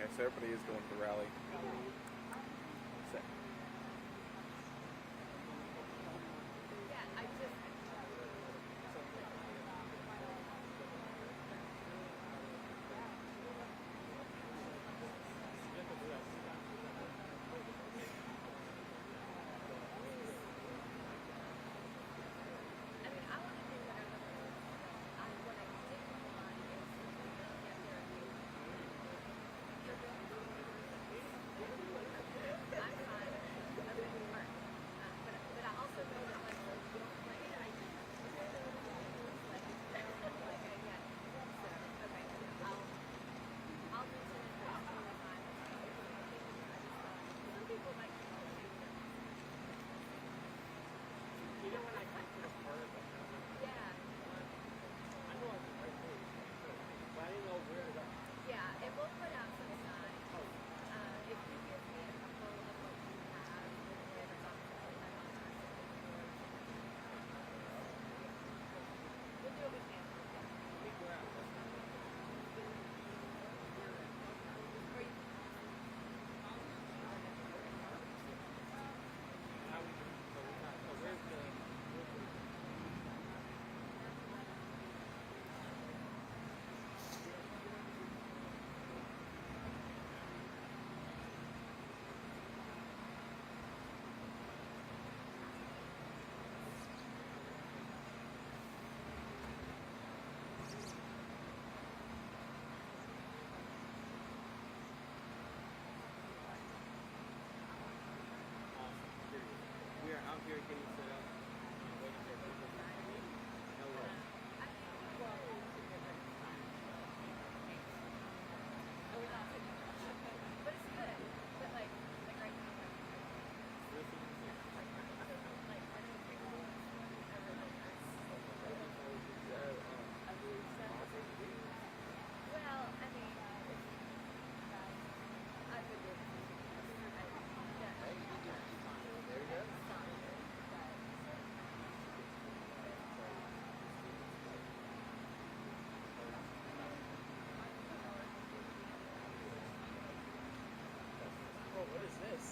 Okay, so everybody is going to the rally. So, we are out here getting set up. Waiting for people. No way. But it's good. But like right now, well, I mean, I've been doing There you go. Oh, what is this?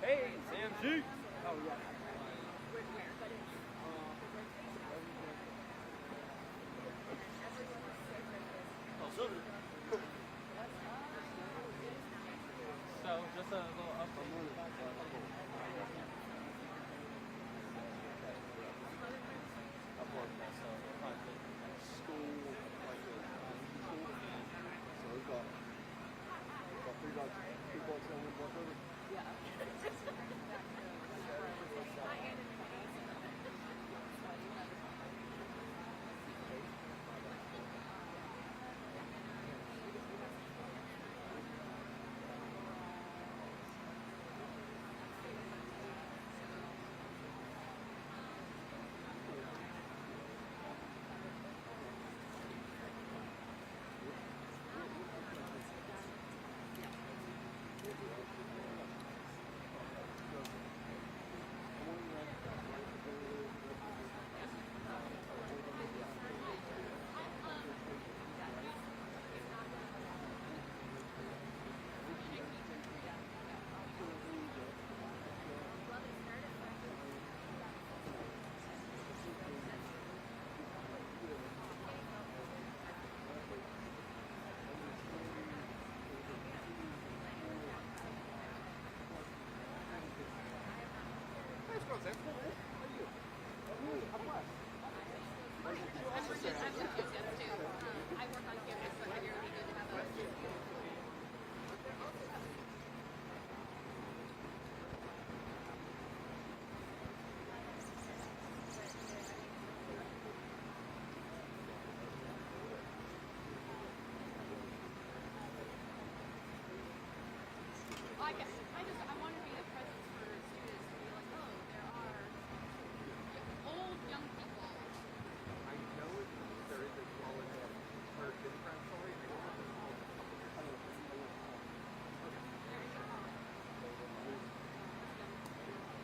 Hey, Sam G. Oh, yeah. Oh, so just a little update. School, so we've got 3 bucks, 2 bucks, and 1 buck over. Same. How are you? I'm blessed. I'm with USS too. I work on campus, so I figured it'd be good to have a I want to be a presence for students to be like, oh, there are old young people. I know there is a college or different story. I don't have this college.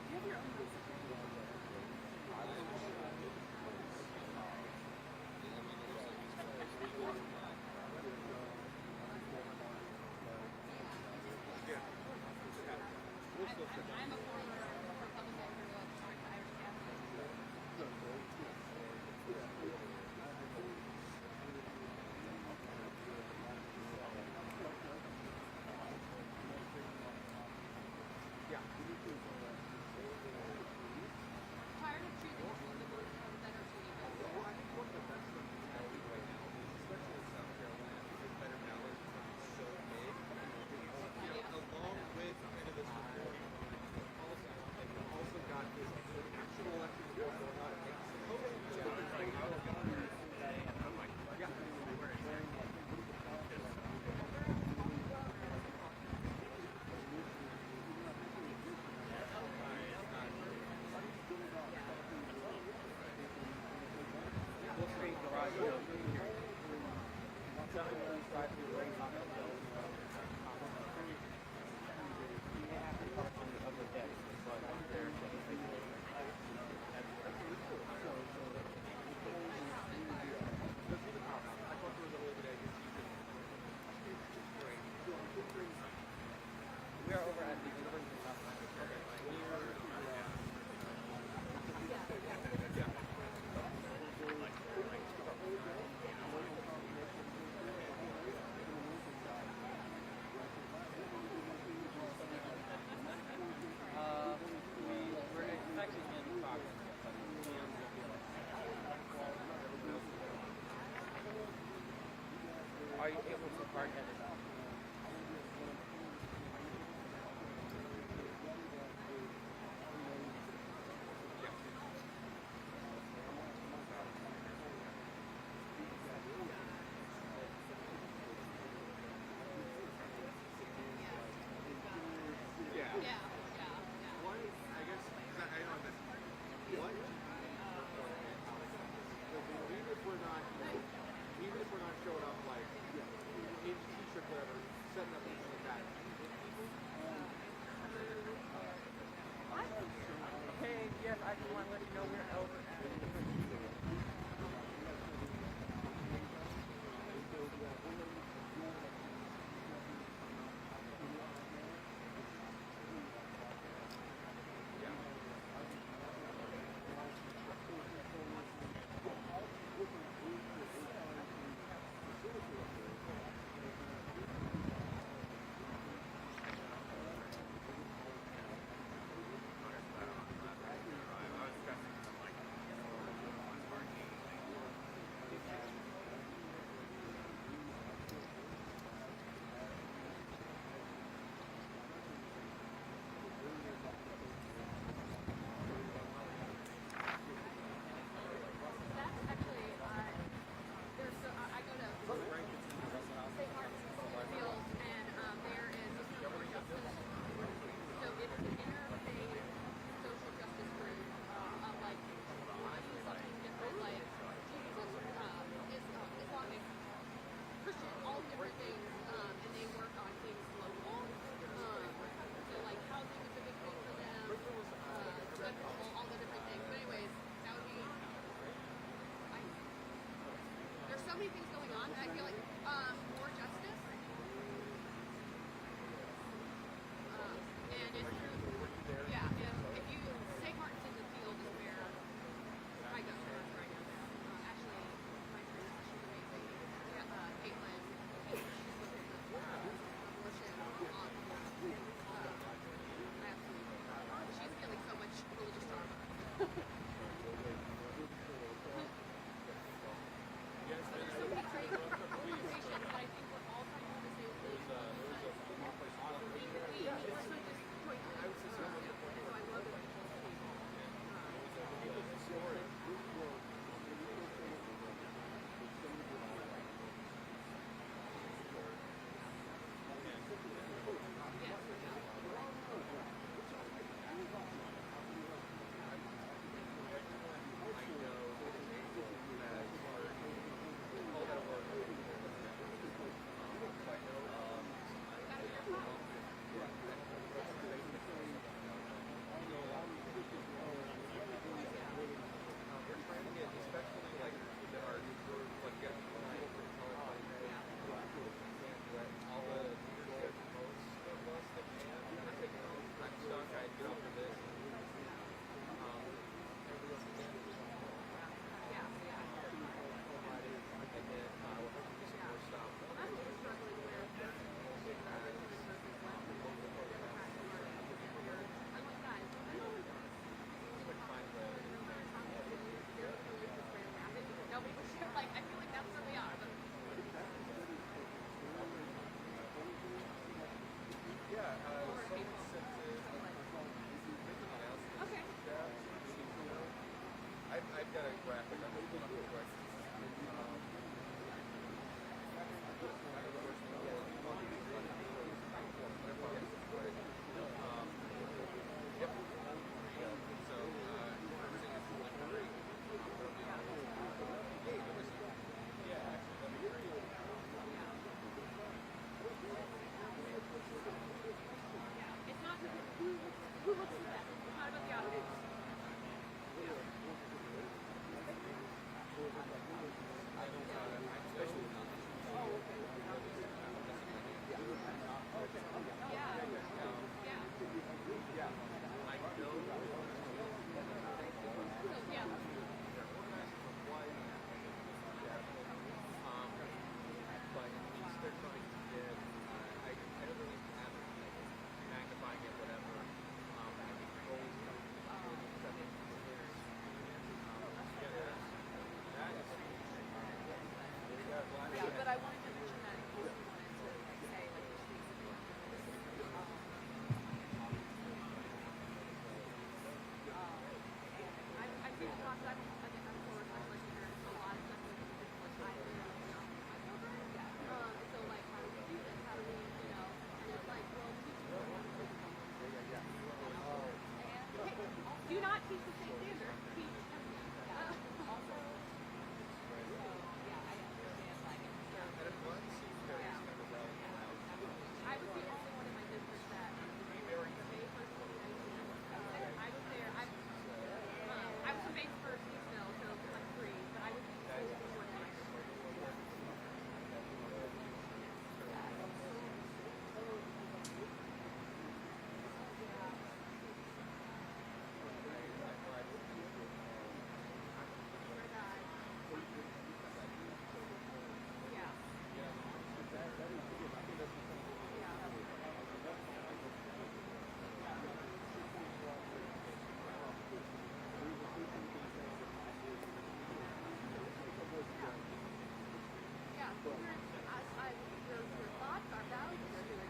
You have your own I'm a former Republican who joined the Irish Catholic. Yeah. Tired of choosing between the worst and the better choosing both. Well, I think one of the best things that's happening right now, especially in South Carolina, is better balance is so big. Along with kind of this reporting policy, you've also got this actual election going on. We are over at the University of South we're actually in progress. Are you able to park at the even if we're not showing up like in t-shirt, whatever, setting up things like that. Hey, yes, I just want to let you know we're over so many things going on. I feel like more justice. And it's true. Yeah, if you St. Martin's in the field is where I go right now. Actually, my friend, she's amazing. Caitlin, she's looking at abortion on. Absolutely. She's feeling so much religious trauma. get off of this. Everybody else can do it. Yeah. And then we're hoping to do some more stuff. Well, that's what we're struggling with. I'm like, guys, I know we're doing nobody was sure. Like, I feel like that's where we are. But yeah, someone sent it. okay. I've got a graphic on this one. Yep. So, everything is going great. Yeah, actually, that'd be great. Yeah. It's not who looks the best. It's not about the outfits. I'm especially not. Yeah. I know Yeah. they're organized for what, but at least they're trying to get, I don't really have it, magnifying it, whatever. I think the goal is to set the experience. That is Yeah, but I wanted to mention that in case you wanted to like, say like this week's I see the talks. I'm forward to like there's a lot of stuff that like I don't know. So like how do we do this? How do we and it's like well do not teach the same standard. Teach also. Yeah, I understand. Like, and I'm glad to see you guys kind of rallying around. I was the only one in my district that Be very May 1st, 2019. I was there. I was from May 1st, Eastville, so I'm free, but I was in school before that. Your thoughts, our values are doing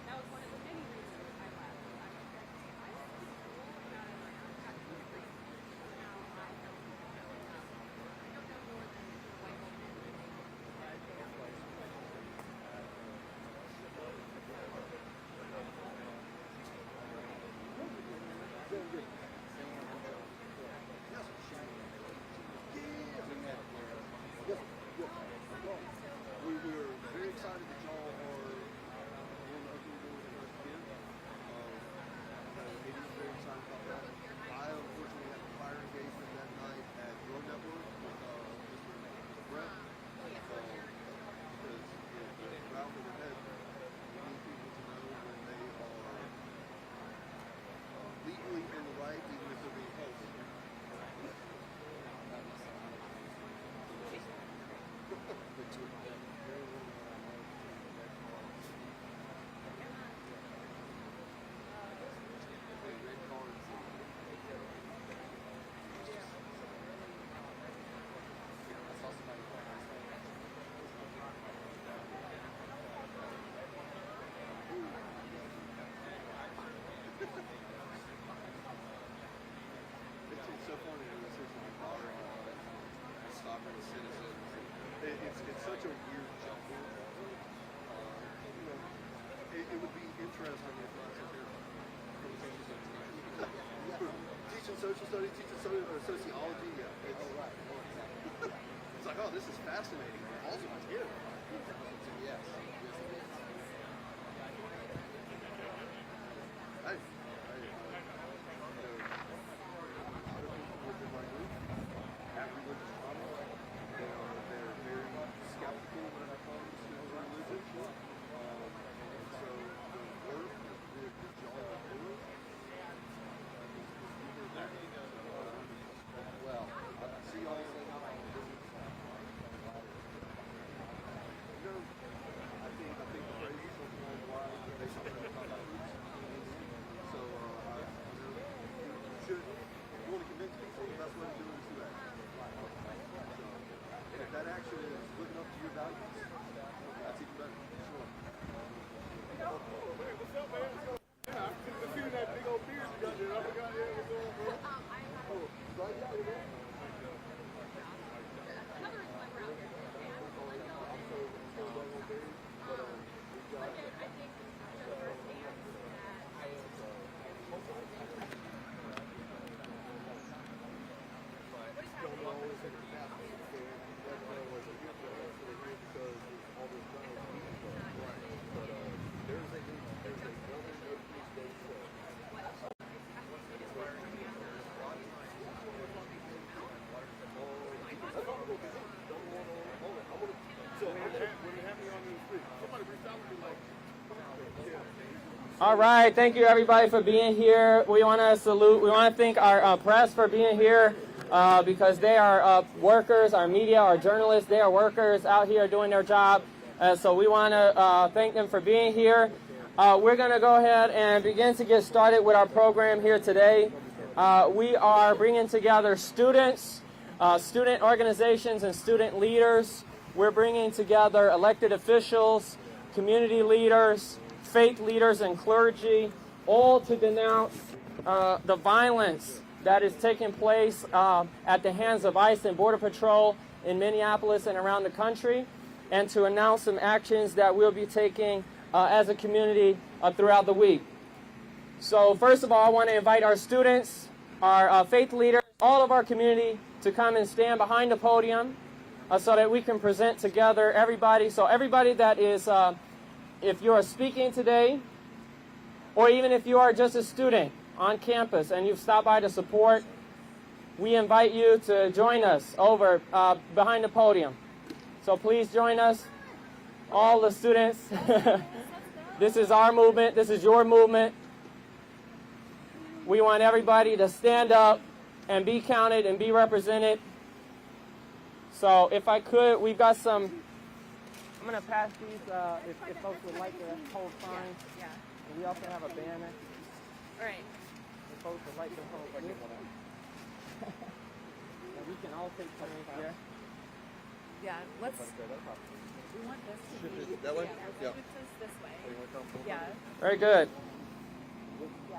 that was one of the many reasons I left. I was like, I went to school and got in my own got two degrees. Now I don't know more than the white woman. We were very excited that y'all are willing to open the doors to us again. It is very excited about that. I unfortunately had a fire engagement that night at Road Network with Mr. Brett. Because the route that we're headed, we need people to know when they are legally in the right, even if they're being held. It's so funny to listen to my daughter and stopping citizens. It's such a weird jumble. It would be interesting if not so teaching social studies, teaching sociology, yeah. It's like, oh, this is fascinating. Also, it's here. Yes. Hey. Within my group, have religious trauma. All right, thank you everybody for being here. We want to thank our press for being here because they are workers, our media, our journalists, they are workers out here doing their job. So we want to thank them for being here. We're going to go ahead and begin to get started with our program here today. We are bringing together students, student organizations, and student leaders. We're bringing together elected officials, community leaders, faith leaders, and clergy, all to denounce the violence that is taking place at the hands of ICE and Border Patrol in Minneapolis and around the country, and to announce some actions that we'll be taking as a community throughout the week. So first of all, I want to invite our students, our faith leaders, all of our community to come and stand behind the podium so that we can present together everybody. So everybody that is, if you are speaking today, or even if you are just a student on campus and you've stopped by to support, we invite you to join us over behind the podium. So please join us, all the students. This is our movement. This is your movement. We want everybody to stand up and be counted and be represented. So if I could, we've got some, I'm going to pass these if folks would like to hold signs. Yeah. And we also have a banner. All right. If folks would like to hold this. And we can all take turns here. Yeah, let's. We want this to be. That way? Yeah. Let's move this way. Yeah. Very good. Yeah.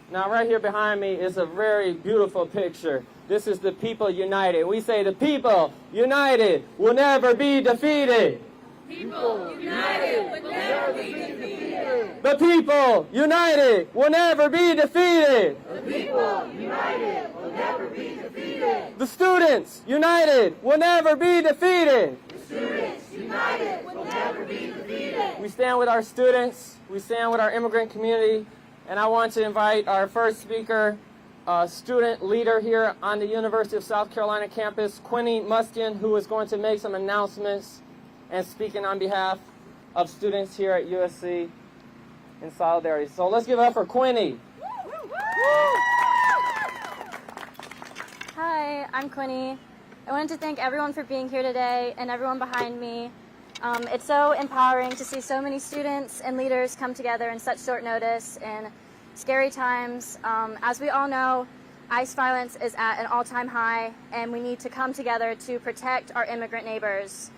Now, right here behind me is a very beautiful picture. This is the people united. We say the people united will never be defeated. People united will never be defeated. The people united will never be defeated. The people united will never be defeated. The students united will never be defeated. The students united will never be defeated. We stand with our students. We stand with our immigrant community. And I want to invite our first speaker, student leader here on the University of South Carolina campus, Quinny Mustian, who is going to make some announcements and speaking on behalf of students here at USC in solidarity. So let's give it up for Quinny. Hi, I'm Quinny. I wanted to thank everyone for being here today and everyone behind me. It's so empowering to see so many students and leaders come together in such short notice in scary times. As we all know, ICE violence is at an all-time high, and we need to come together to protect our immigrant neighbors.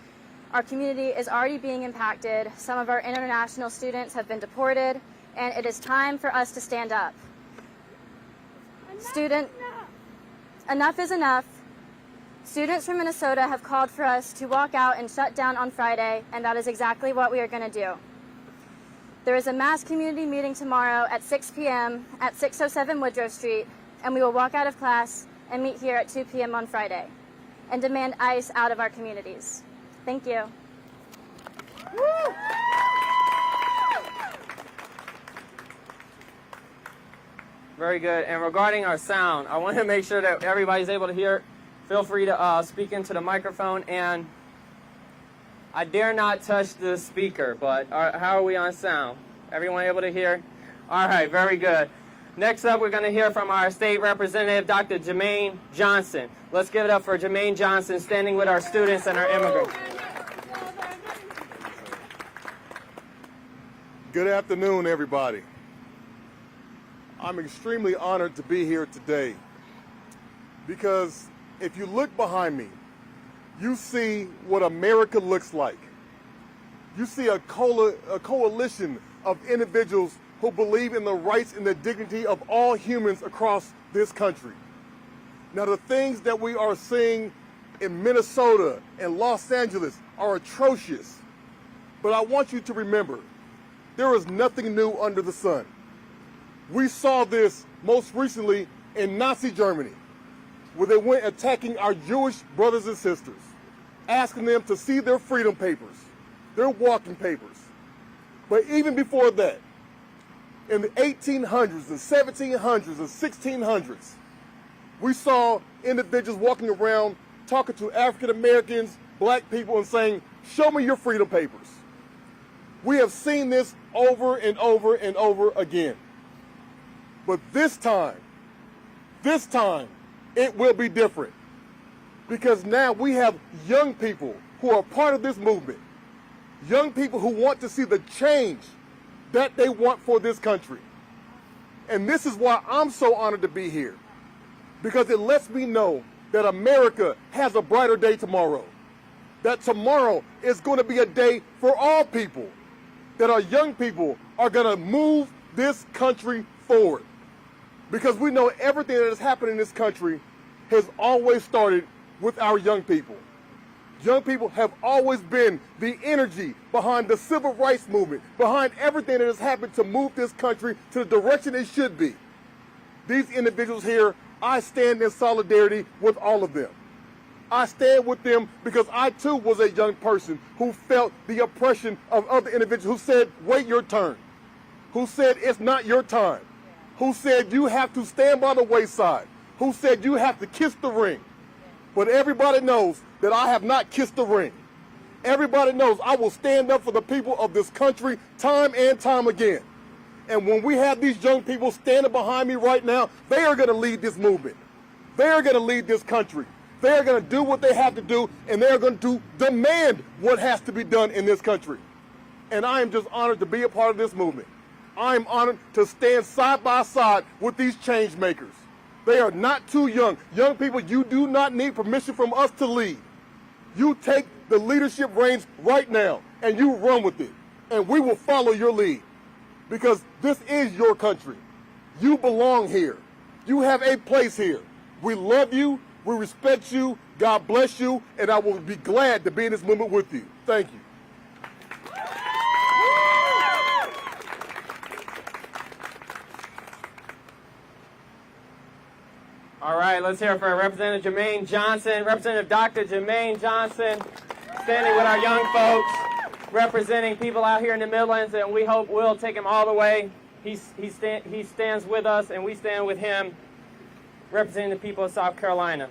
Our community is already being impacted. Some of our international students have been deported, and it is time for us to stand up. Enough is enough. Students from Minnesota have called for us to walk out and shut down on Friday, and that is exactly what we are going to do. There is a mass community meeting tomorrow at 6 p.m. at 607 Woodrow Street, and we will walk out of class and meet here at 2 p.m. on Friday and demand ICE out of our communities. Thank you. Very good. And regarding our sound, I want to make sure that everybody's able to hear. Feel free to speak into the microphone. And I dare not touch the speaker, but how are we on sound? Everyone able to hear? All right, very good. Next up, we're going to hear from our state representative, Dr. Jermaine Johnson. Let's give it up for Jermaine Johnson, standing with our students and our immigrants. Good afternoon, everybody. I'm extremely honored to be here today because if you look behind me, you see what America looks like. You see a coalition of individuals who believe in the rights and the dignity of all humans across this country. Now, the things that we are seeing in Minnesota and Los Angeles are atrocious. But I want you to remember, there is nothing new under the sun. We saw this most recently in Nazi Germany, where they went attacking our Jewish brothers and sisters, asking them to see their freedom papers, their walking papers. But even before that, in the 1800s, the 1700s, the 1600s, we saw individuals walking around talking to African Americans black people and saying, show me your freedom papers. We have seen this over and over and over again. But this time, it will be different. Because now we have young people who are part of this movement. Young people who want to see the change that they want for this country. And this is why I'm so honored to be here. Because it lets me know that America has a brighter day tomorrow. That tomorrow is going to be a day for all people. That our young people are going to move this country forward. Because we know everything that has happened in this country has always started with our young people. Young people have always been the energy behind the civil rights movement, behind everything that has happened to move this country to the direction it should be. These individuals here, I stand in solidarity with all of them. I stand with them because I too was a young person who felt the oppression of other individuals who said, wait your turn, who said it's not your time, who said you have to stand by the wayside, who said you have to kiss the ring. But everybody knows that I have not kissed the ring. Everybody knows I will stand up for the people of this country time and time again. And when we have these young people standing behind me right now, they are going to lead this movement. They are going to lead this country. They are going to do what they have to do, and they are going to demand what has to be done in this country. And I am just honored to be a part of this movement. I am honored to stand side by side with these change makers. They are not too young. Young people, you do not need permission from us to lead. You take the leadership reins right now, and you run with it. And we will follow your lead. Because this is your country. You belong here. You have a place here. We love you. We respect you. God bless you. And I will be glad to be in this movement with you. Thank you. All right, let's hear it for Representative Jermaine Johnson. Representative Dr. Jermaine Johnson, standing with our young folks, representing people out here in the Midlands, and we hope we'll take him all the way. He stands with us, and we stand with him, representing the people of South Carolina.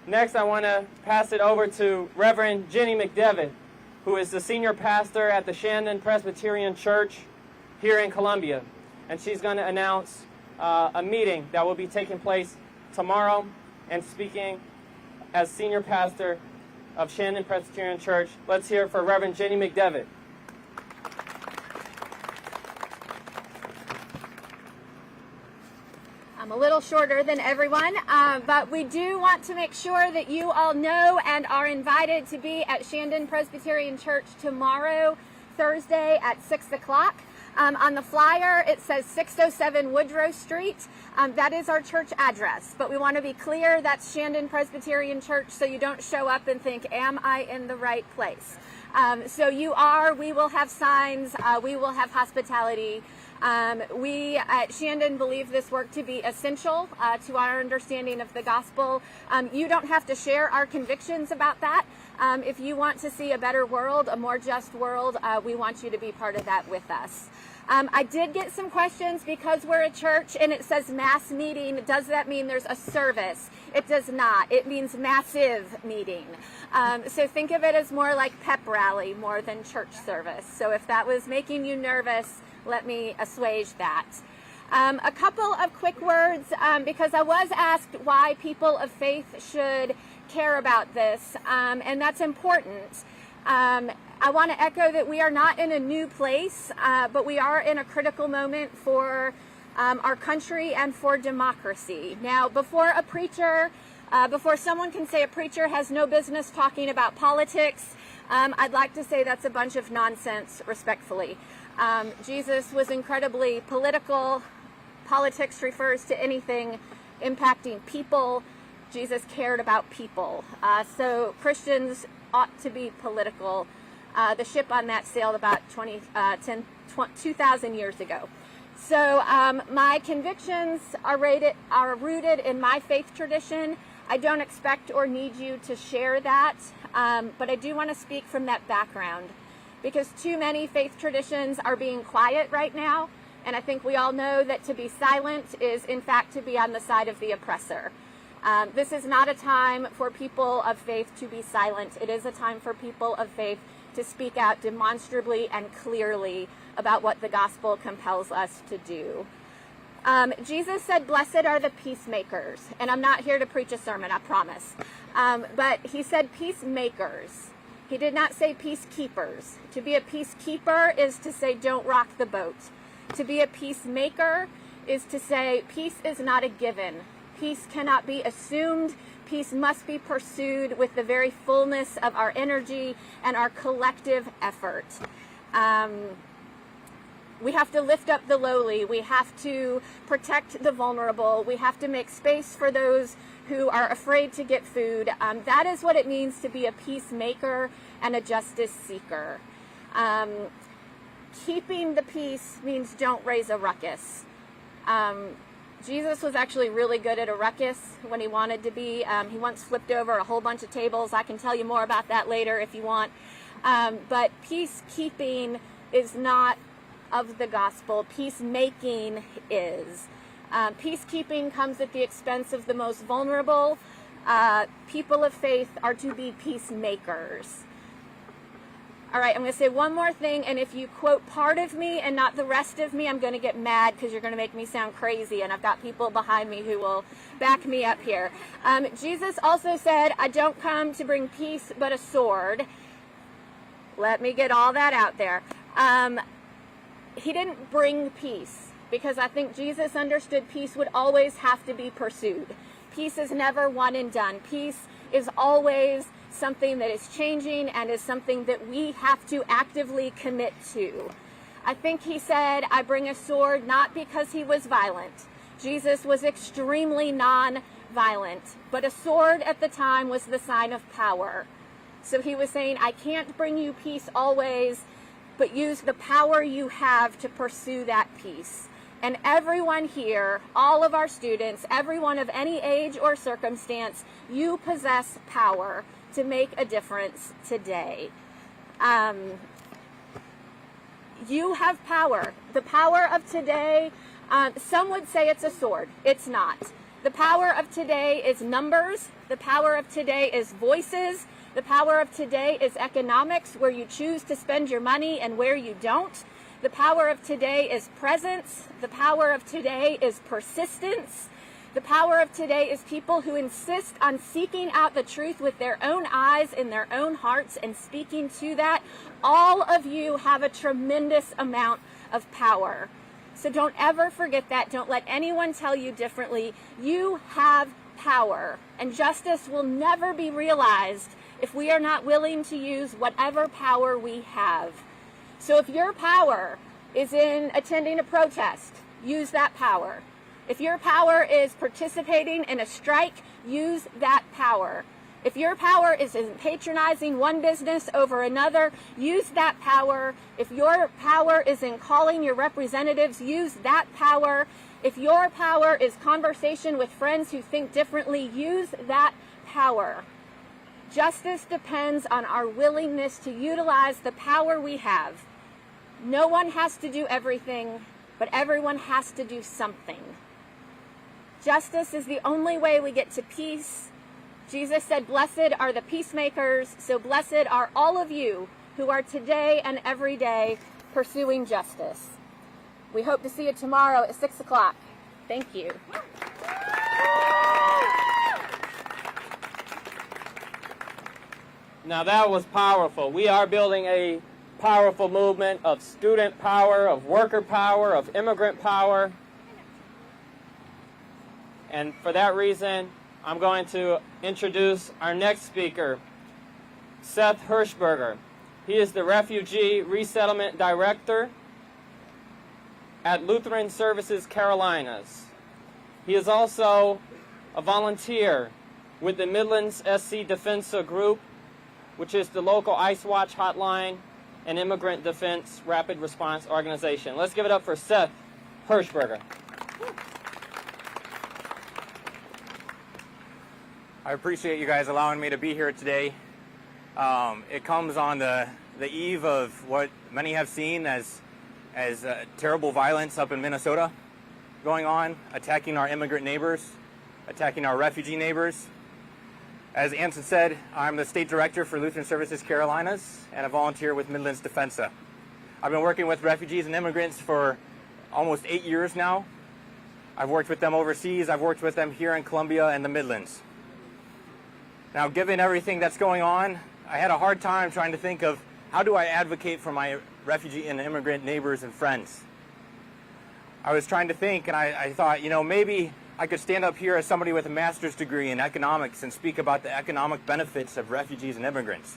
Next, I want to pass it over to Reverend Jenny McDevitt, who is the senior pastor at the Shandon Presbyterian Church here in Columbia. And she's going to announce a meeting that will be taking place tomorrow, and speaking as senior pastor of Shandon Presbyterian Church. Let's hear it for Reverend Jenny McDevitt. I'm a little shorter than everyone, but we do want to make sure that you all know and are invited to be at Shandon Presbyterian Church tomorrow, Thursday at 6 o'clock. On the flyer, it says 607 Woodrow Street. That is our church address, but we want to be clear that's Shandon Presbyterian Church, so you don't show up and think, am I in the right place? So you are. We will have signs. We will have hospitality. We at Shandon believe this work to be essential to our understanding of the gospel. You don't have to share our convictions about that. If you want to see a better world, a more just world, we want you to be part of that with us. I did get some questions because we're a church and it says mass meeting. Does that mean there's a service? It does not. It means massive meeting. So think of it as more like pep rally more than church service. So if that was making you nervous, let me assuage that. A couple of quick words, because I was asked why people of faith should care about this, and that's important. I want to echo that we are not in a new place, but we are in a critical moment for our country and for democracy. Now, before someone can say a preacher has no business talking about politics, I'd like to say that's a bunch of nonsense, respectfully. Jesus was incredibly political. Politics refers to anything impacting people. Jesus cared about people. So Christians ought to be political. The ship on that sailed about 2,000 years ago. So my convictions are rooted in my faith tradition. I don't expect or need you to share that, but I do want to speak from that background, because too many faith traditions are being quiet right now, and I think we all know that to be silent is in fact to be on the side of the oppressor. This is not a time for people of faith to be silent. It is a time for people of faith to speak out demonstrably and clearly about what the gospel compels us to do. Jesus said, "Blessed are the peacemakers." And I'm not here to preach a sermon, I promise. But he said peacemakers. He did not say peacekeepers. To be a peacekeeper is to say, don't rock the boat. To be a peacemaker is to say, peace is not a given. Peace cannot be assumed. Peace must be pursued with the very fullness of our energy and our collective effort. We have to lift up the lowly. We have to protect the vulnerable. We have to make space for those who are afraid to get food. That is what it means to be a peacemaker and a justice seeker. Keeping the peace means don't raise a ruckus. Jesus was actually really good at a ruckus when he wanted to be. He once flipped over a whole bunch of tables. I can tell you more about that later if you want. But peacekeeping is not of the gospel. Peacemaking is. Peacekeeping comes at the expense of the most vulnerable. People of faith are to be peacemakers. All right, I'm going to say one more thing, and if you quote part of me and not the rest of me, I'm going to get mad because you're going to make me sound crazy, and I've got people behind me who will back me up here. Jesus also said, "I don't come to bring peace but a sword." Let me get all that out there. He didn't bring peace because I think Jesus understood peace would always have to be pursued. Peace is never one and done. Peace is always something that is changing and is something that we have to actively commit to. I think he said, "I bring a sword," not because he was violent. Jesus was extremely non-violent, but a sword at the time was the sign of power. So he was saying, I can't bring you peace always, but use the power you have to pursue that peace. And everyone here, all of our students, everyone of any age or circumstance, you possess power to make a difference today. You have power. The power of today, some would say it's a sword. It's not. The power of today is numbers. The power of today is voices. The power of today is economics, where you choose to spend your money and where you don't. The power of today is presence. The power of today is persistence. The power of today is people who insist on seeking out the truth with their own eyes in their own hearts and speaking to that. All of you have a tremendous amount of power. So don't ever forget that. Don't let anyone tell you differently. You have power, and justice will never be realized if we are not willing to use whatever power we have. So if your power is in attending a protest, use that power. If your power is participating in a strike, use that power. If your power is in patronizing one business over another, use that power. If your power is in calling your representatives, use that power. If your power is conversation with friends who think differently, use that power. Justice depends on our willingness to utilize the power we have. No one has to do everything, but everyone has to do something. Justice is the only way we get to peace. Jesus said, "Blessed are the peacemakers," so blessed are all of you who are today and every day pursuing justice. We hope to see you tomorrow at 6 o'clock. Thank you. Now that was powerful. We are building a powerful movement of student power, of worker power, of immigrant power. And for that reason, I'm going to introduce our next speaker, Seth Hirschberger. He is the Refugee Resettlement Director at Lutheran Services Carolinas. He is also a volunteer with the Midlands SC Defensa Group, which is the local ICE Watch hotline and immigrant defense rapid response organization. Let's give it up for Seth Hirschberger. I appreciate you guys allowing me to be here today. It comes on the eve of what many have seen as terrible violence up in Minnesota going on, attacking our immigrant neighbors, attacking our refugee neighbors. As Anson said, I'm the state director for Lutheran Services Carolinas and a volunteer with Midlands Defensa. I've been working with refugees and immigrants for almost 8 years now. I've worked with them overseas. I've worked with them here in Columbia and the Midlands. Now, given everything that's going on, I had a hard time trying to think of how do I advocate for my refugee and immigrant neighbors and friends. I was trying to think, and I thought, maybe I could stand up here as somebody with a master's degree in economics and speak about the economic benefits of refugees and immigrants.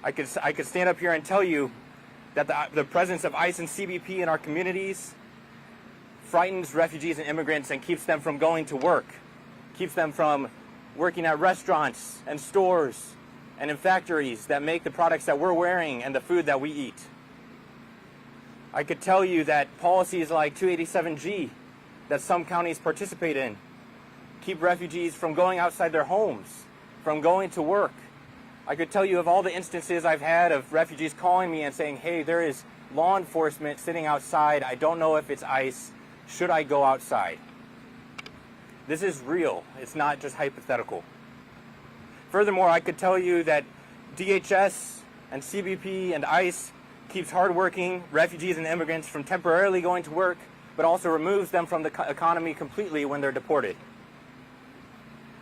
I could stand up here and tell you that the presence of ICE and CBP in our communities frightens refugees and immigrants and keeps them from going to work, keeps them from working at restaurants and stores and in factories that make the products that we're wearing and the food that we eat. I could tell you that policies like 287G that some counties participate in keep refugees from going outside their homes, from going to work. I could tell you of all the instances I've had of refugees calling me and saying, hey, there is law enforcement sitting outside. I don't know if it's ICE. Should I go outside? This is real. It's not just hypothetical. Furthermore, I could tell you that DHS and CBP and ICE keeps hardworking refugees and immigrants from temporarily going to work, but also removes them from the economy completely when they're deported.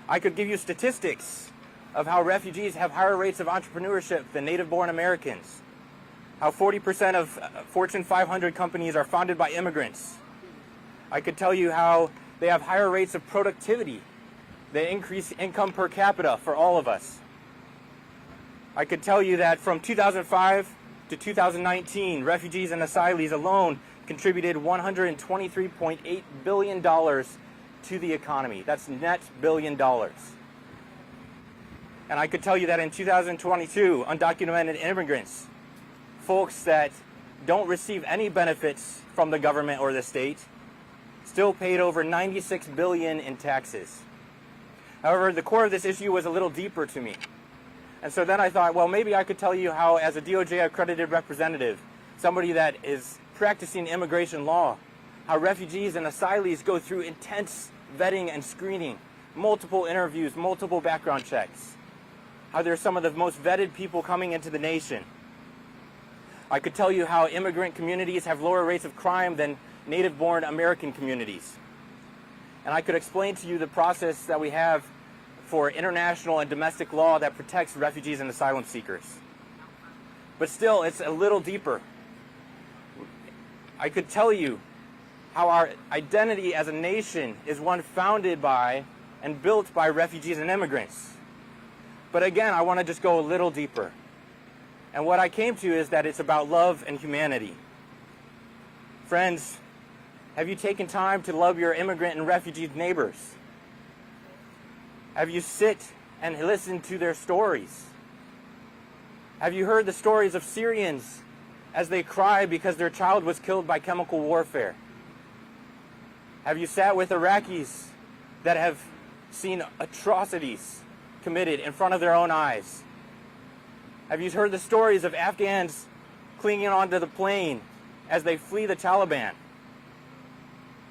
I could give you statistics of how refugees have higher rates of entrepreneurship than native-born Americans, how 40% of Fortune 500 companies are founded by immigrants. I could tell you how they have higher rates of productivity. They increase income per capita for all of us. I could tell you that from 2005 to 2019, refugees and asylees alone contributed $123.8 billion to the economy. That's net $1 billion. And I could tell you that in 2022, undocumented immigrants, folks that don't receive any benefits from the government or the state, still paid over $96 billion in taxes. However, the core of this issue was a little deeper to me. And so then I thought, well, maybe I could tell you how, as a DOJ accredited representative, somebody that is practicing immigration law, how refugees and asylees go through intense vetting and screening, multiple interviews, multiple background checks, how they're some of the most vetted people coming into the nation. I could tell you how immigrant communities have lower rates of crime than native-born American communities. And I could explain to you the process that we have for international and domestic law that protects refugees and asylum seekers. But still, it's a little deeper. I could tell you how our identity as a nation is one founded by and built by refugees and immigrants. But again, I want to just go a little deeper. And what I came to is that it's about love and humanity. Friends, have you taken time to love your immigrant and refugee neighbors? Have you sit and listened to their stories? Have you heard the stories of Syrians as they cry because their child was killed by chemical warfare? Have you sat with Iraqis that have seen atrocities committed in front of their own eyes? Have you heard the stories of Afghans clinging onto the plane as they flee the Taliban?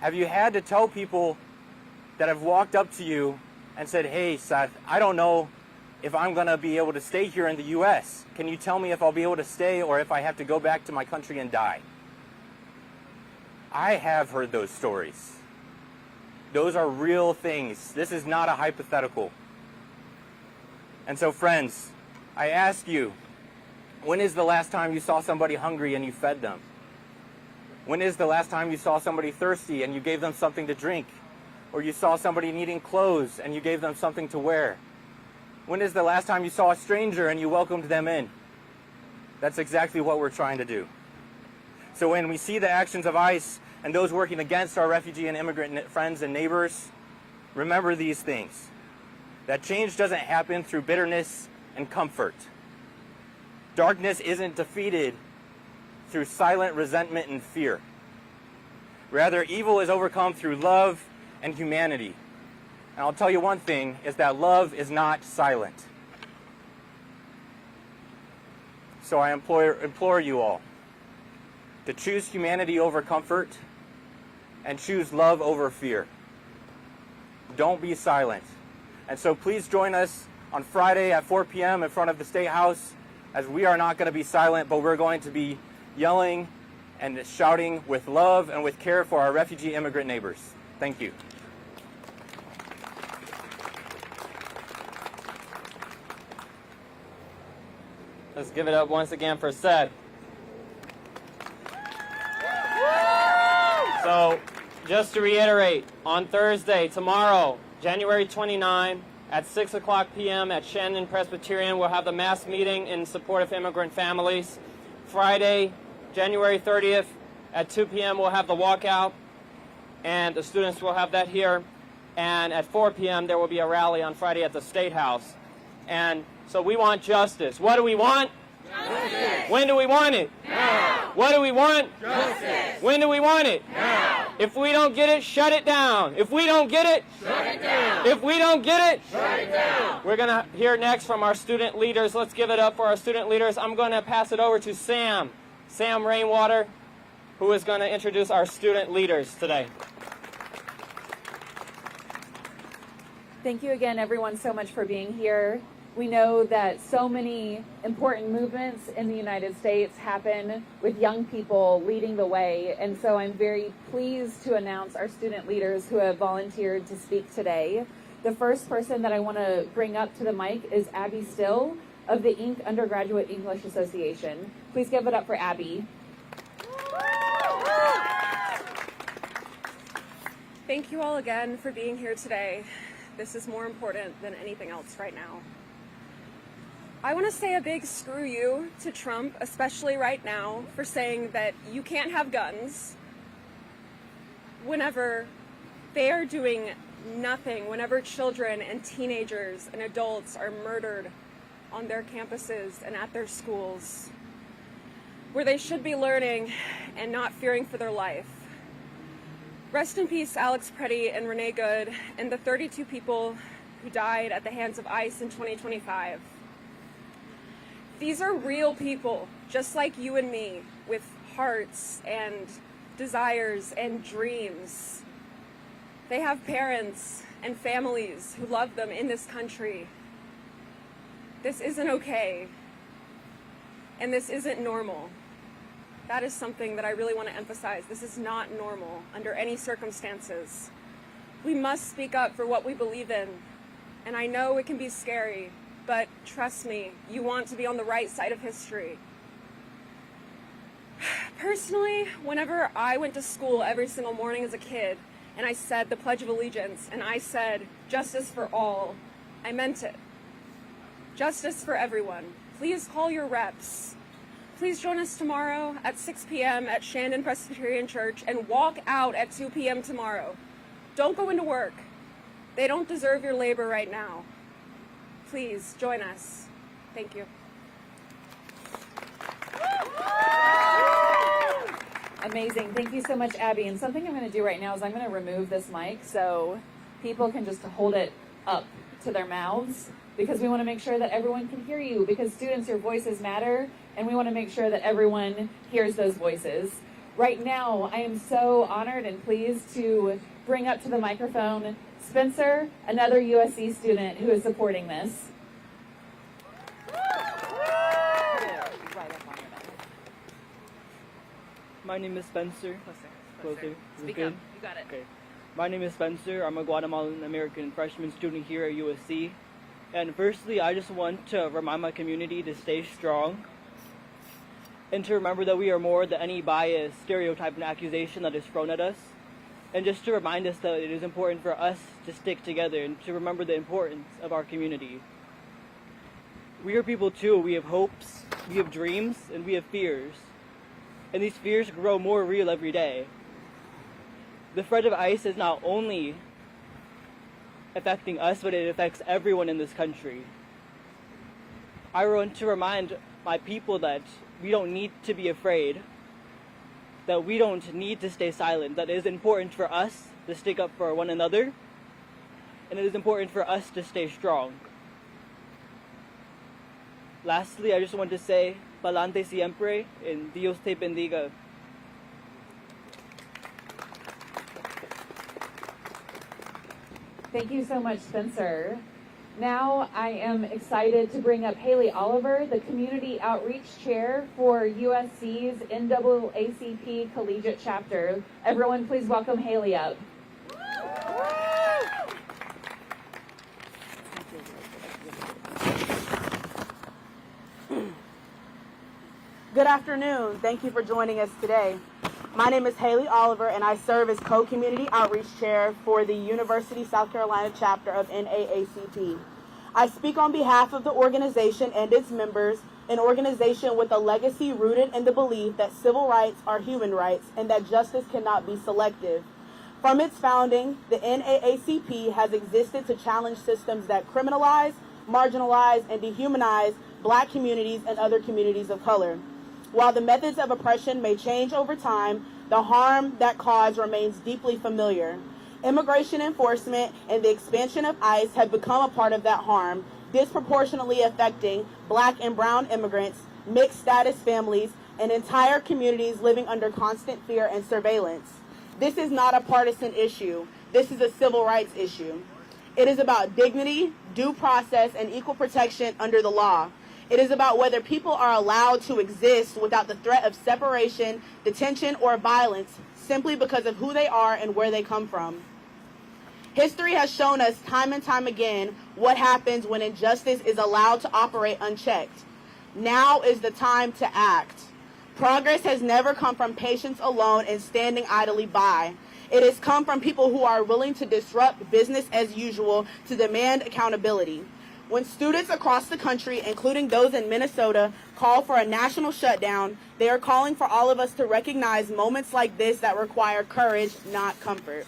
Have you had to tell people that have walked up to you and said, hey, Seth, I don't know if I'm going to be able to stay here in the U.S. Can you tell me if I'll be able to stay or if I have to go back to my country and die? I have heard those stories. Those are real things. This is not a hypothetical. And so, friends, I ask you, when is the last time you saw somebody hungry and you fed them? When is the last time you saw somebody thirsty and you gave them something to drink? Or you saw somebody needing clothes and you gave them something to wear? When is the last time you saw a stranger and you welcomed them in? That's exactly what we're trying to do. So when we see the actions of ICE and those working against our refugee and immigrant friends and neighbors, remember these things. That change doesn't happen through bitterness and comfort. Darkness isn't defeated through silent resentment and fear. Rather, evil is overcome through love and humanity. And I'll tell you one thing, is that love is not silent. So I implore you all to choose humanity over comfort and choose love over fear. Don't be silent. And so please join us on Friday at 4 p.m. in front of the State House, as we are not going to be silent, but we're going to be yelling and shouting with love and with care for our refugee immigrant neighbors. Thank you. Let's give it up once again for Seth. So, just to reiterate, on Thursday, tomorrow, January 29, at 6 o'clock p.m. at Shandon Presbyterian, we'll have the mass meeting in support of immigrant families. Friday, January 30th, at 2 p.m., we'll have the walkout, and the students will have that here. And at 4 p.m., there will be a rally on Friday at the State House. And so we want justice. What do we want? Justice. When do we want it? Now. What do we want? Justice. When do we want it? Now. If we don't get it, shut it down. If we don't get it, shut it down. If we don't get it, shut it down. We're going to hear next from our student leaders. Let's give it up for our student leaders. I'm going to pass it over to Sam Rainwater, who is going to introduce our student leaders today. Thank you again, everyone, so much for being here. We know that so many important movements in the United States happen with young people leading the way, and so I'm very pleased to announce our student leaders who have volunteered to speak today. The first person that I want to bring up to the mic is Abby Still of the Inc. Undergraduate English Association. Please give it up for Abby. Thank you all again for being here today. This is more important than anything else right now. I want to say a big screw you to Trump, especially right now, for saying that you can't have guns whenever they are doing nothing, whenever children and teenagers and adults are murdered on their campuses and at their schools, where they should be learning and not fearing for their life. Rest in peace, Alex Preddy and Renee Good, and the 32 people who died at the hands of ICE in 2025. These are real people, just like you and me, with hearts and desires and dreams. They have parents and families who love them in this country. This isn't okay, and this isn't normal. That is something that I really want to emphasize. This is not normal under any circumstances. We must speak up for what we believe in, and I know it can be scary, but trust me, you want to be on the right side of history. Personally, whenever I went to school every single morning as a kid, and I said the Pledge of Allegiance, and I said justice for all, I meant it. Justice for everyone. Please call your reps. Please join us tomorrow at 6 p.m. at Shandon Presbyterian Church and walk out at 2 p.m. tomorrow. Don't go into work. They don't deserve your labor right now. Please join us. Thank you. Amazing. Thank you so much, Abby. And something I'm going to do right now is I'm going to remove this mic so people can just hold it up to their mouths, because we want to make sure that everyone can hear you, because students, your voices matter, and we want to make sure that everyone hears those voices. Right now, I am so honored and pleased to bring up to the microphone Spencer, another USC student who is supporting this. My name is Spencer. Closer. Speak up. You got it. Okay. My name is Spencer. I'm a Guatemalan American freshman student here at USC. And firstly, I just want to remind my community to stay strong and to remember that we are more than any bias, stereotype, and accusation that is thrown at us. And just to remind us that it is important for us to stick together and to remember the importance of our community. We are people too. We have hopes, we have dreams, and we have fears. And these fears grow more real every day. The threat of ICE is not only affecting us, but it affects everyone in this country. I want to remind my people that we don't need to be afraid, that we don't need to stay silent, that it is important for us to stick up for one another, and it is important for us to stay strong. Lastly, I just want to say, Pa'lante siempre, and Dios te bendiga. Thank you so much, Spencer. Now I am excited to bring up Haley Oliver, the Community Outreach Chair for USC's NAACP Collegiate Chapter. Everyone, please welcome Haley up. Good afternoon. Thank you for joining us today. My name is Haley Oliver, and I serve as Co-Community Outreach Chair for the University South Carolina chapter of NAACP. I speak on behalf of the organization and its members, an organization with a legacy rooted in the belief that civil rights are human rights and that justice cannot be selective. From its founding, the NAACP has existed to challenge systems that criminalize, marginalize, and dehumanize Black communities and other communities of color. While the methods of oppression may change over time, the harm that caused remains deeply familiar. Immigration enforcement and the expansion of ICE have become a part of that harm, disproportionately affecting Black and brown immigrants, mixed status families, and entire communities living under constant fear and surveillance. This is not a partisan issue. This is a civil rights issue. It is about dignity, due process, and equal protection under the law. It is about whether people are allowed to exist without the threat of separation, detention, or violence simply because of who they are and where they come from. History has shown us time and time again what happens when injustice is allowed to operate unchecked. Now is the time to act. Progress has never come from patience alone and standing idly by. It has come from people who are willing to disrupt business as usual to demand accountability. When students across the country, including those in Minnesota, call for a national shutdown, they are calling for all of us to recognize moments like this that require courage, not comfort.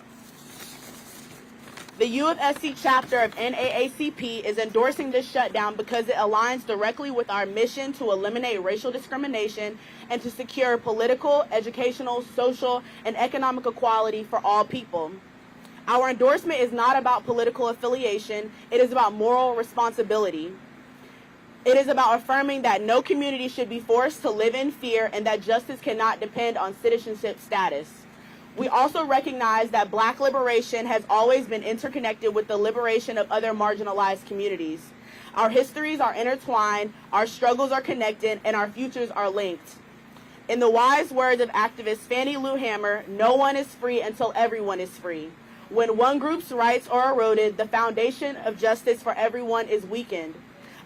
The USC chapter of NAACP is endorsing this shutdown because it aligns directly with our mission to eliminate racial discrimination and to secure political, educational, social, and economic equality for all people. Our endorsement is not about political affiliation. It is about moral responsibility. It is about affirming that no community should be forced to live in fear and that justice cannot depend on citizenship status. We also recognize that Black liberation has always been interconnected with the liberation of other marginalized communities. Our histories are intertwined, our struggles are connected, and our futures are linked. In the wise words of activist Fannie Lou Hamer, no one is free until everyone is free. When one group's rights are eroded, the foundation of justice for everyone is weakened.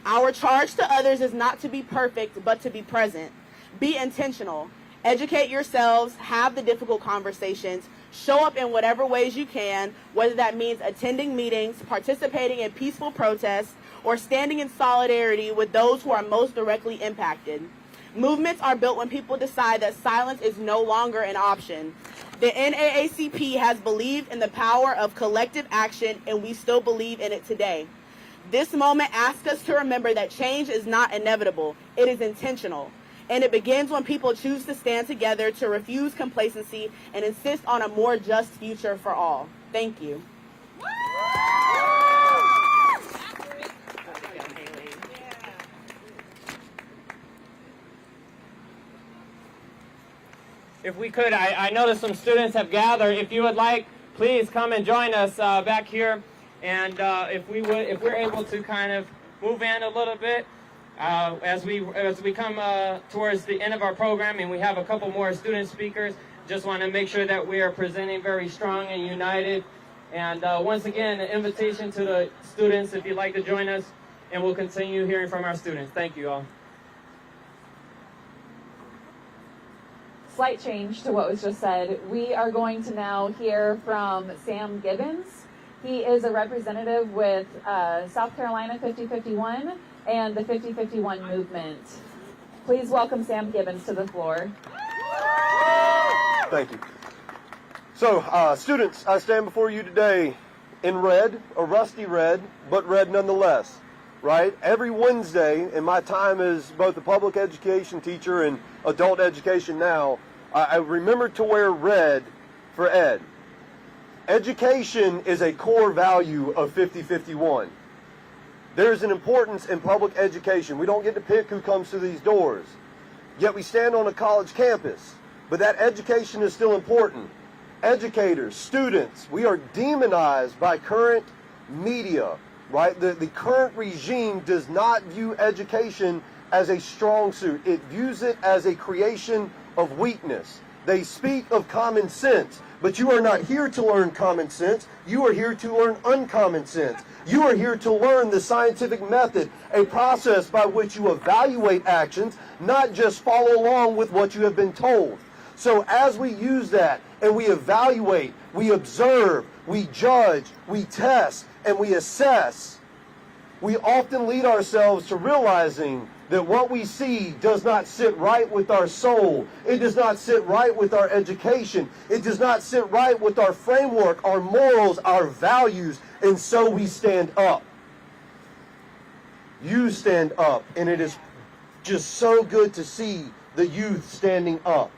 Our charge to others is not to be perfect, but to be present. Be intentional. Educate yourselves, have the difficult conversations, show up in whatever ways you can, whether that means attending meetings, participating in peaceful protests, or standing in solidarity with those who are most directly impacted. Movements are built when people decide that silence is no longer an option. The NAACP has believed in the power of collective action, and we still believe in it today. This moment asks us to remember that change is not inevitable, it is intentional. And it begins when people choose to stand together to refuse complacency and insist on a more just future for all. Thank you. If we could, I noticed some students have gathered. If you would like, please come and join us back here. And if we're able to kind of move in a little bit as we come towards the end of our program, and we have a couple more student speakers. Just want to make sure that we are presenting very strong and united. And once again, an invitation to the students if you'd like to join us, and we'll continue hearing from our students. Thank you all. Slight change to what was just said. We are going to now hear from Sam Gibbons. He is a representative with South Carolina 5051 and the 5051 movement. Please welcome Sam Gibbons to the floor. Thank you. So, students, I stand before you today in red, a rusty red, but red nonetheless, right? Every Wednesday, in my time as both a public education teacher and adult education now, I remember to wear red for Ed. Education is a core value of 5051. There's an importance in public education. We don't get to pick who comes through these doors. Yet we stand on a college campus. But that education is still important. Educators, students, we are demonized by current media, right? The current regime does not view education as a strong suit. It views it as a creation of weakness. They speak of common sense, but you are not here to learn common sense. You are here to learn uncommon sense. You are here to learn the scientific method, a process by which you evaluate actions, not just follow along with what you have been told. So as we use that and we evaluate, we observe, we judge, we test, and we assess, we often lead ourselves to realizing that what we see does not sit right with our soul. It does not sit right with our education. It does not sit right with our framework, our morals, our values, and so we stand up. You stand up, and it is just so good to see the youth standing up.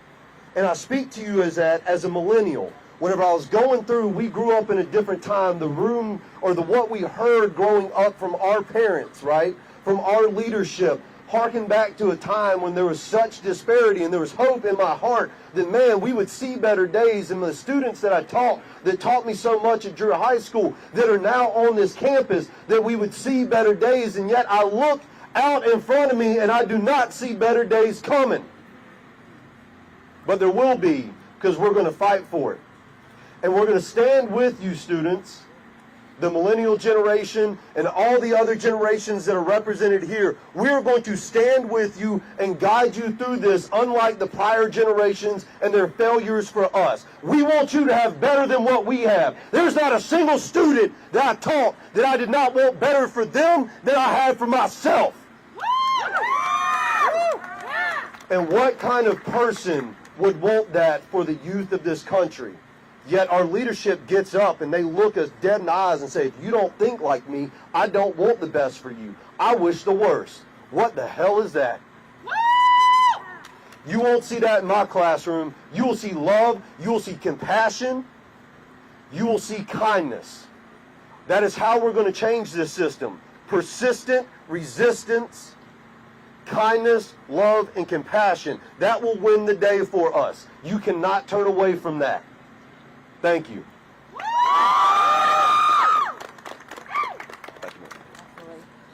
And I speak to you as a millennial. Whenever I was going through, we grew up in a different time. The room or what we heard growing up from our parents, right? From our leadership, harken back to a time when there was such disparity and there was hope in my heart that, man, we would see better days. And the students that I taught, that taught me so much at Drew High School, that are now on this campus, that we would see better days. And yet I look out in front of me and I do not see better days coming. But there will be, because we're going to fight for it. And we're going to stand with you, students, the millennial generation, and all the other generations that are represented here. We're going to stand with you and guide you through this, unlike the prior generations and their failures for us. We want you to have better than what we have. There's not a single student that I taught that I did not want better for them than I had for myself. And what kind of person would want that for the youth of this country? Yet our leadership gets up and they look us dead in the eyes and say, if you don't think like me, I don't want the best for you. I wish the worst. What the hell is that? You won't see that in my classroom. You will see love. You will see compassion. You will see kindness. That is how we're going to change this system. Persistent resistance, kindness, love, and compassion. That will win the day for us. You cannot turn away from that. Thank you.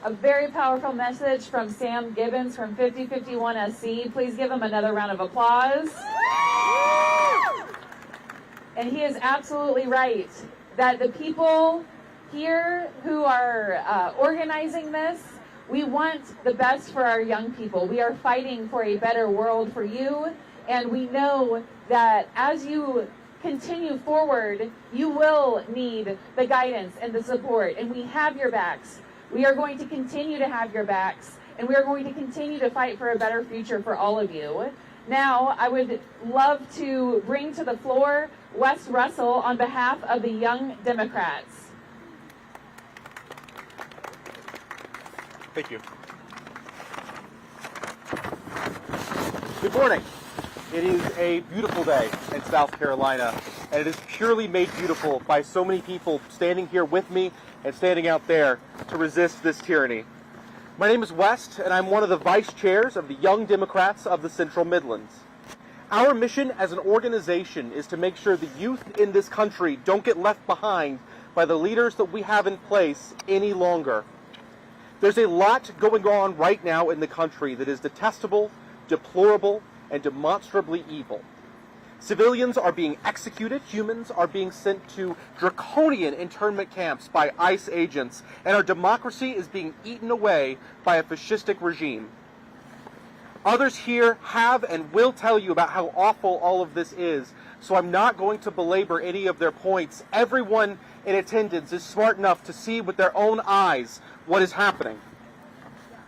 A very powerful message from Sam Gibbons from 5051 SC. Please give him another round of applause. And he is absolutely right that the people here who are organizing this, we want the best for our young people. We are fighting for a better world for you, and we know that as you continue forward, you will need the guidance and the support, and we have your backs. We are going to continue to have your backs, and we are going to continue to fight for a better future for all of you. Now, I would love to bring to the floor Wes Russell on behalf of the Young Democrats. Thank you. Good morning. It is a beautiful day in South Carolina, and it is purely made beautiful by so many people standing here with me and standing out there to resist this tyranny. My name is West, and I'm one of the vice chairs of the Young Democrats of the Central Midlands. Our mission as an organization is to make sure the youth in this country don't get left behind by the leaders that we have in place any longer. There's a lot going on right now in the country that is detestable, deplorable, and demonstrably evil. Civilians are being executed, humans are being sent to draconian internment camps by ICE agents, and our democracy is being eaten away by a fascistic regime. Others here have and will tell you about how awful all of this is, so I'm not going to belabor any of their points. Everyone in attendance is smart enough to see with their own eyes what is happening.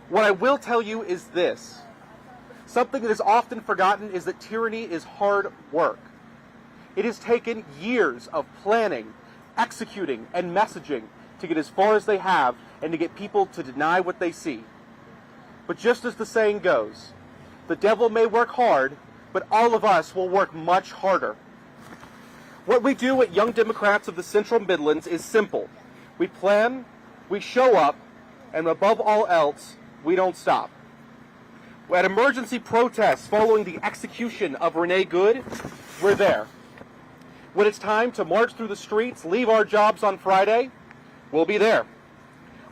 What I will tell you is this. Something that is often forgotten is that tyranny is hard work. It has taken years of planning, executing, and messaging to get as far as they have and to get people to deny what they see. But just as the saying goes, the devil may work hard, but all of us will work much harder. What we do at Young Democrats of the Central Midlands is simple. We plan, we show up, and above all else, we don't stop. At emergency protests following the execution of Renee Good, we're there. When it's time to march through the streets, leave our jobs on Friday, we'll be there.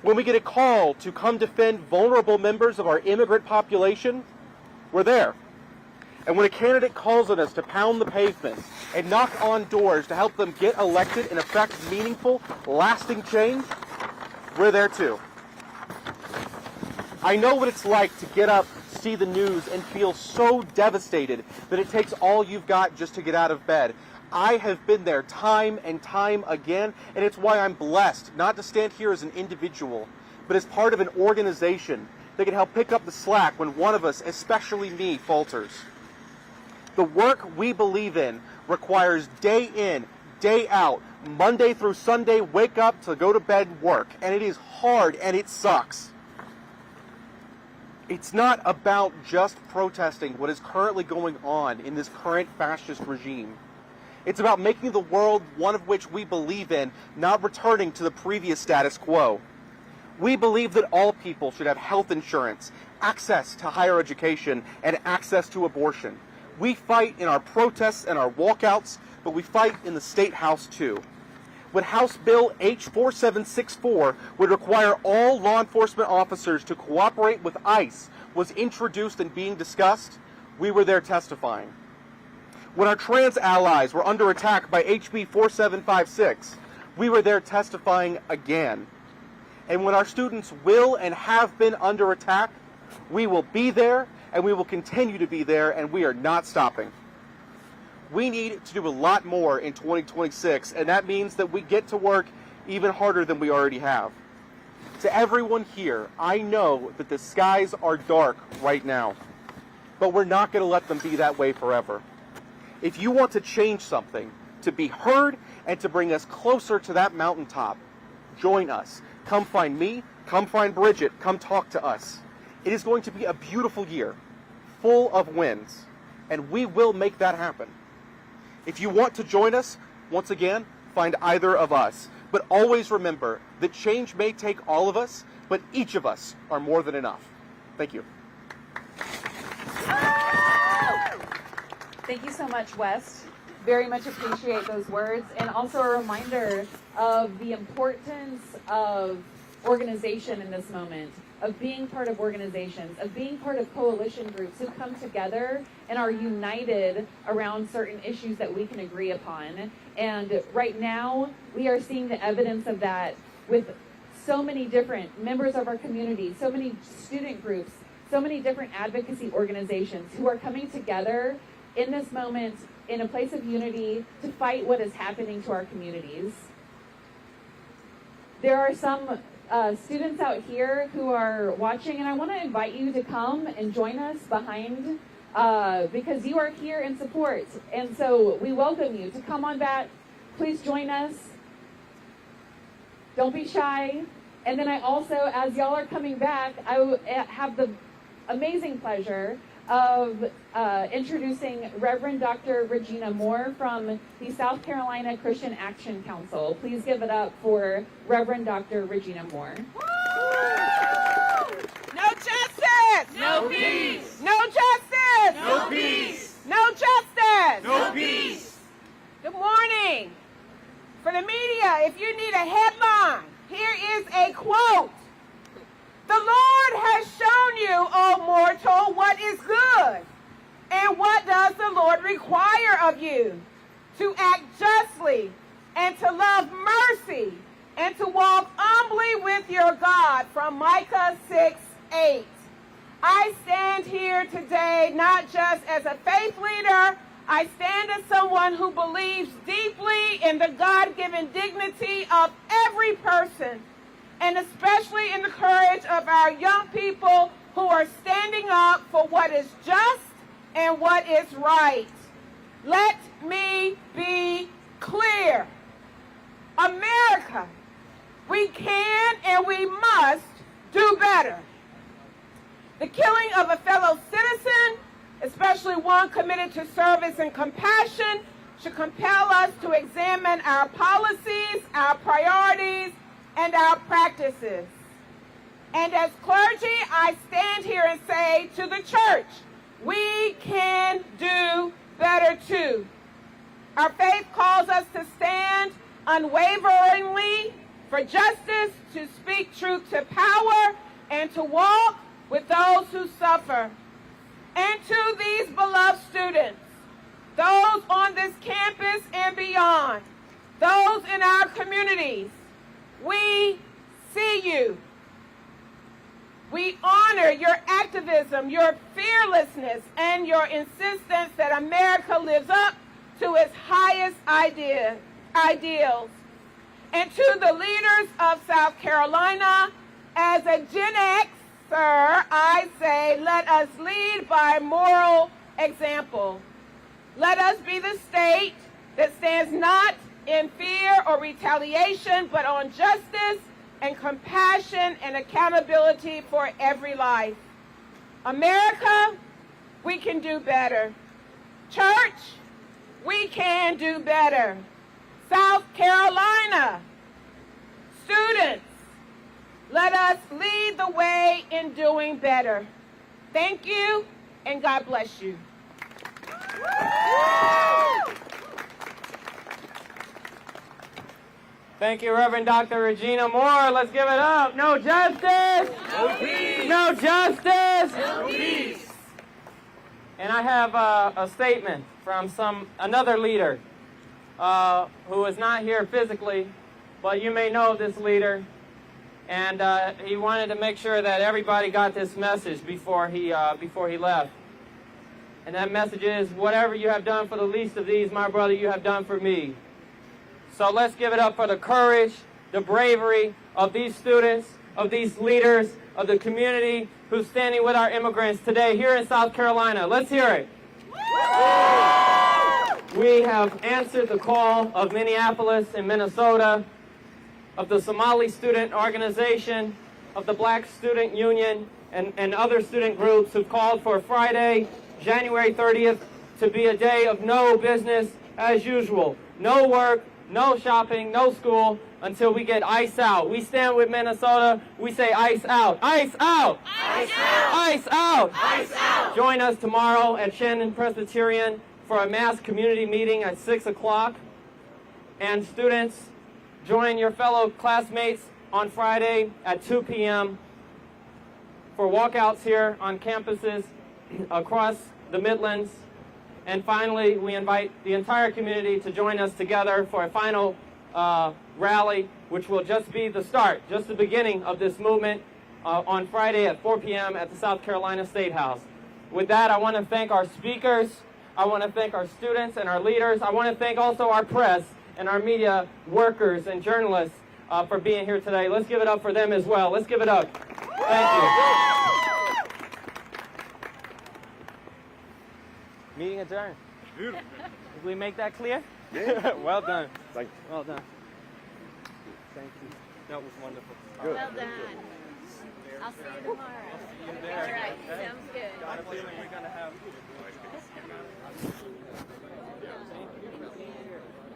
When we get a call to come defend vulnerable members of our immigrant population, we're there. And when a candidate calls on us to pound the pavement and knock on doors to help them get elected and affect meaningful, lasting change, we're there too. I know what it's like to get up, see the news, and feel so devastated that it takes all you've got just to get out of bed. I have been there time and time again, and it's why I'm blessed not to stand here as an individual, but as part of an organization that can help pick up the slack when one of us, especially me, falters. The work we believe in requires day in, day out, Monday through Sunday, wake up to go to bed work, and it is hard and it sucks. It's not about just protesting what is currently going on in this current fascist regime. It's about making the world one of which we believe in, not returning to the previous status quo. We believe that all people should have health insurance, access to higher education, and access to abortion. We fight in our protests and our walkouts, but we fight in the State House too. When House Bill H4764 would require all law enforcement officers to cooperate with ICE was introduced and being discussed, we were there testifying. When our trans allies were under attack by HB 4756, we were there testifying again. And when our students will and have been under attack, we will be there and we will continue to be there, and we are not stopping. We need to do a lot more in 2026, and that means that we get to work even harder than we already have. To everyone here, I know that the skies are dark right now, but we're not going to let them be that way forever. If you want to change something, to be heard, and to bring us closer to that mountaintop, join us. Come find me, come find Bridget, come talk to us. It is going to be a beautiful year, full of wins, and we will make that happen. If you want to join us, once again, find either of us. But always remember that change may take all of us, but each of us are more than enough. Thank you. Thank you so much, West. Very much appreciate those words, and also a reminder of the importance of organization in this moment, of being part of organizations, of being part of coalition groups who come together and are united around certain issues that we can agree upon. And right now, we are seeing the evidence of that with so many different members of our community, so many student groups, so many different advocacy organizations who are coming together in this moment in a place of unity to fight what is happening to our communities. There are some students out here who are watching, and I want to invite you to come and join us behind because you are here in support. And so we welcome you to come on back. Please join us. Don't be shy. And then I also, as y'all are coming back, I have the amazing pleasure of introducing Reverend Dr. Regina Moore from the South Carolina Christian Action Council. Please give it up for Reverend Dr. Regina Moore. No justice! No peace! No justice! No peace! No justice! No peace! Good morning. For the media, if you need a headline, here is a quote. The Lord has shown you, O mortal, what is good. And what does the Lord require of you? To act justly, and to love mercy, and to walk humbly with your God. From Micah 6:8. I stand here today not just as a faith leader. I stand as someone who believes deeply in the God-given dignity of every person, and especially in the courage of our young people who are standing up for what is just and what is right. Let me be clear. America, we can and we must do better. The killing of a fellow citizen, especially one committed to service and compassion, should compel us to examine our policies, our priorities, and our practices. And as clergy, I stand here and say to the church, we can do better too. Our faith calls us to stand unwaveringly for justice, to speak truth to power, and to walk with those who suffer. And to these beloved students, those on this campus and beyond, those in our communities, we see you. We honor your activism, your fearlessness, and your insistence that America lives up to its highest ideals. And to the leaders of South Carolina, as a Gen Xer, I say, let us lead by moral example. Let us be the state that stands not in fear or retaliation, but on justice and compassion and accountability for every life. America, we can do better. Church, we can do better. South Carolina, students, let us lead the way in doing better. Thank you, and God bless you. Thank you, Reverend Dr. Regina Moore. Let's give it up. No justice. No peace. No justice. No peace. And I have a statement from another leader who is not here physically, but you may know this leader. And he wanted to make sure that everybody got this message before he left. And that message is, whatever you have done for the least of these, my brother, you have done for me. So let's give it up for the courage, the bravery of these students, of these leaders, of the community who's standing with our immigrants today here in South Carolina. Let's hear it. We have answered the call of Minneapolis and Minnesota, of the Somali Student Organization, of the Black Student Union, and other student groups who've called for Friday, January 30th, to be a day of no business as usual. No work, no shopping, no school, until we get ICE out. We stand with Minnesota. We say ICE out. ICE out! Ice out! ICE out! Ice out! Join us tomorrow at Shandon Presbyterian for a mass community meeting at 6 o'clock. And students, join your fellow classmates on Friday at 2 p.m. for walkouts here on campuses across the Midlands. And finally, we invite the entire community to join us together for a final rally, which will just be the start, just the beginning of this movement on Friday at 4 p.m. at the South Carolina State House. With that, I want to thank our speakers. I want to thank our students and our leaders. I want to thank also our press and our media workers and journalists for being here today. Let's give it up for them as well. Let's give it up. Thank you. Meeting adjourned. Beautiful. Did we make that clear? Yeah. Well done. Thank you. Well done. Thank you. That was wonderful. Good. Well done. I'll see you tomorrow. See you there. All right, sounds good. Got a feeling we're going to have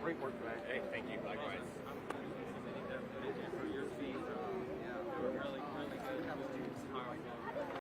Great work today. Hey, thank you. Likewise.